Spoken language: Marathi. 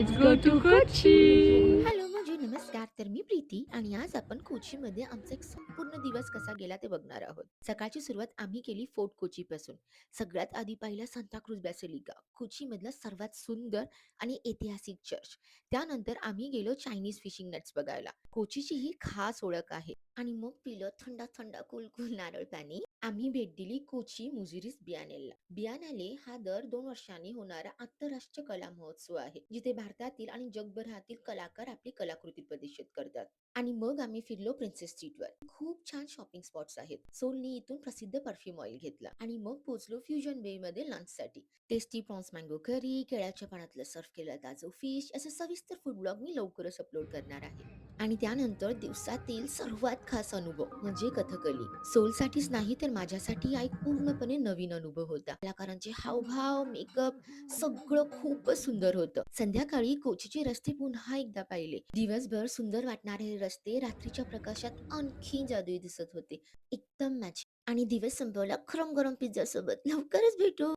Let's go to Kochi. Hello म्हणजे नमस्कार. तर मी प्रीती आणि आज आपण कोचीमध्ये आमचा एक संपूर्ण दिवस कसा गेला ते बघणार आहोत. सकाळची सुरुवात आम्ही केली फोर्ट कोची पासून. सगळ्यात आधी पाहिलं सांताक्रूझ बॅसिलिका, कोची मधला सर्वात सुंदर आणि ऐतिहासिक चर्च. त्यानंतर आम्ही गेलो चायनीज फिशिंग नेट्स बघायला. कोचीची ही खास ओळख आहे. आणि मग पिलं थंड थंड कुल कुल नारळ पाणी. आम्ही भेट दिली कोची मुजिरीस बियानेलला. बियानाले हा दर 2 वर्षांनी होणारा आंतरराष्ट्रीय कला महोत्सव आहे, जिथे भारतातील आणि जगभरातील कलाकार आपली कलाकृती प्रदर्शित करतात. आणि मग आम्ही फिरलो प्रिन्सेस स्ट्रीटवर. खूप छान शॉपिंग स्पॉट्स आहेत. सोलनी इथून प्रसिद्ध परफ्यूम ऑइल घेतला आणि मग पोहोचलो फ्युजन बे मध्ये लंचसाठी. टेस्टी प्रॉन्स मँगो करी, केळ्याच्या पानातलं सर्व केलेलं ताजं फिश, असं सविस्तर फूड ब्लॉग मी लवकरच अपलोड करणार आहे. आणि त्यानंतर दिवसातील सर्वात खास अनुभव म्हणजे कथकली. सोलसाठीच नाही तर माझ्यासाठी हा एक पूर्णपणे नवीन अनुभव होता. कलाकारांचे हावभाव, मेकअप सगळं खूपच सुंदर होतं. संध्याकाळी कोचीचे रस्ते पुन्हा एकदा पाहिले. दिवसभर सुंदर वाटणारे हे रस्ते रात्रीच्या प्रकाशात आणखी जादुई दिसत होते. एकदम मॅच. आणि दिवस संपवला गरम गरम पिझ्झा सोबत. लवकरच भेटू.